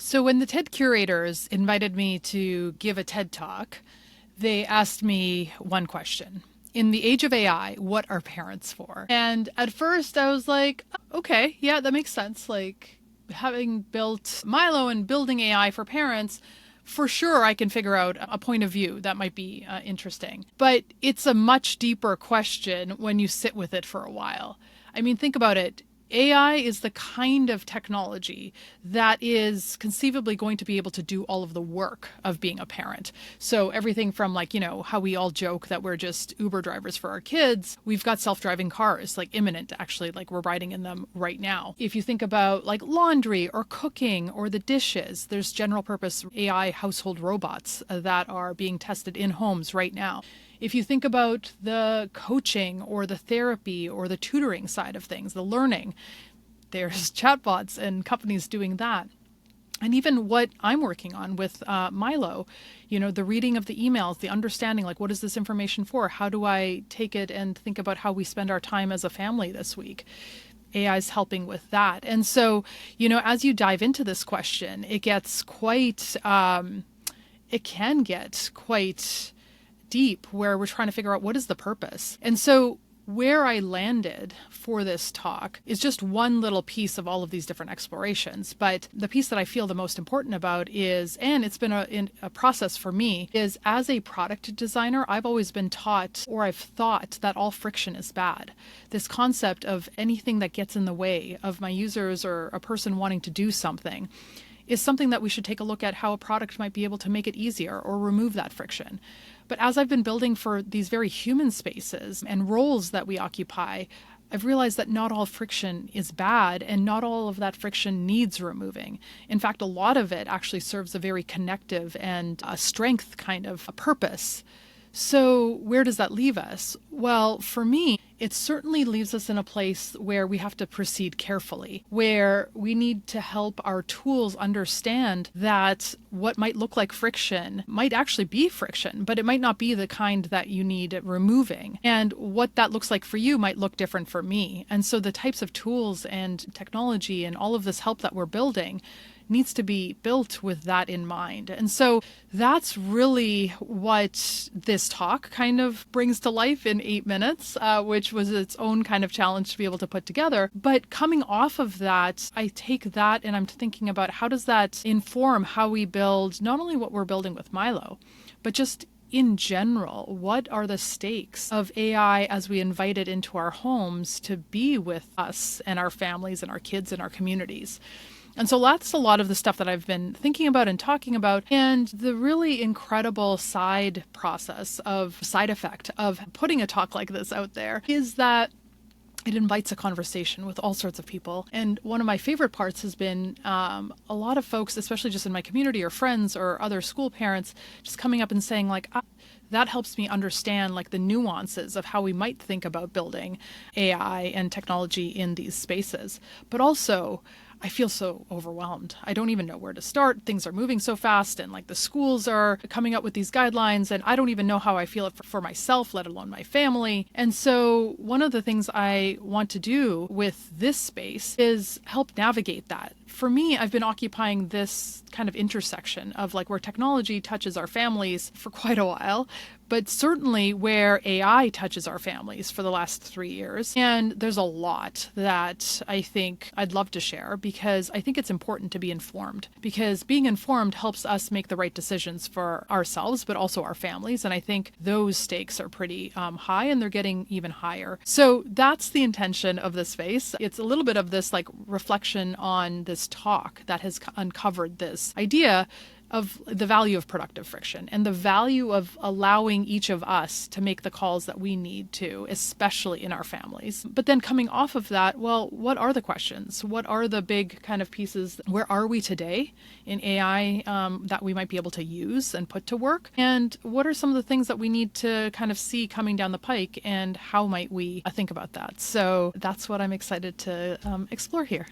So when the TED curators invited me to give a TED talk, they asked me one question. In the age of AI, what are parents for? And at first I was like, okay, yeah, that makes sense. Like having built Milo and building AI for parents, for sure I can figure out a point of view that might be interesting. But it's a much deeper question when you sit with it for a while. I mean, think about it. AI is the kind of technology that is conceivably going to be able to do all of the work of being a parent. So everything from how we all joke that we're just Uber drivers for our kids, we've got self-driving cars, like imminent actually, like we're riding in them right now. If you think about like laundry or cooking or the dishes, there's general purpose AI household robots that are being tested in homes right now. If you think about the coaching or the therapy or the tutoring side of things, the learning, there's chatbots and companies doing that. And even what I'm working on with Milo, the reading of the emails, the understanding, like, what is this information for? How do I take it and think about how we spend our time as a family this week? AI is helping with that. And so, as you dive into this question, it can get quite deep, where we're trying to figure out what is the purpose. And so where I landed for this talk is just one little piece of all of these different explorations. But the piece that I feel the most important about is, and it's been a process for me, is as a product designer, I've always been taught, or I've thought, that all friction is bad. This concept of anything that gets in the way of my users or a person wanting to do something is something that we should take a look at how a product might be able to make it easier or remove that friction. But as I've been building for these very human spaces and roles that we occupy, I've realized that not all friction is bad and not all of that friction needs removing. In fact, a lot of it actually serves a very connective and a strength kind of a purpose. So where does that leave us? Well, for me, it certainly leaves us in a place where we have to proceed carefully, where we need to help our tools understand that what might look like friction might actually be friction, but it might not be the kind that you need removing. And what that looks like for you might look different for me. And so the types of tools and technology and all of this help that we're building needs to be built with that in mind. And so that's really what this talk kind of brings to life in 8 minutes, which was its own kind of challenge to be able to put together. But coming off of that, I take that and I'm thinking about how does that inform how we build not only what we're building with Milo, but just in general, what are the stakes of AI as we invite it into our homes to be with us and our families and our kids and our communities? And so that's a lot of the stuff that I've been thinking about and talking about. And the really incredible side effect of putting a talk like this out there is that it invites a conversation with all sorts of people. And one of my favorite parts has been a lot of folks, especially just in my community or friends or other school parents, just coming up and saying like, that helps me understand like the nuances of how we might think about building AI and technology in these spaces. But also, I feel so overwhelmed. I don't even know where to start. Things are moving so fast and like the schools are coming up with these guidelines and I don't even know how I feel it for myself, let alone my family. And so one of the things I want to do with this space is help navigate that. For me, I've been occupying this kind of intersection of like where technology touches our families for quite a while, but certainly where AI touches our families for the last 3 years. And there's a lot that I think I'd love to share because I think it's important to be informed, because being informed helps us make the right decisions for ourselves, but also our families. And I think those stakes are pretty high and they're getting even higher. So that's the intention of this space. It's a little bit of this like reflection on this talk that has uncovered this idea of the value of productive friction and the value of allowing each of us to make the calls that we need to, especially in our families. But then coming off of that, well, what are the questions? What are the big kind of pieces? Where are we today in AI that we might be able to use and put to work? And what are some of the things that we need to kind of see coming down the pike and how might we think about that? So that's what I'm excited to explore here.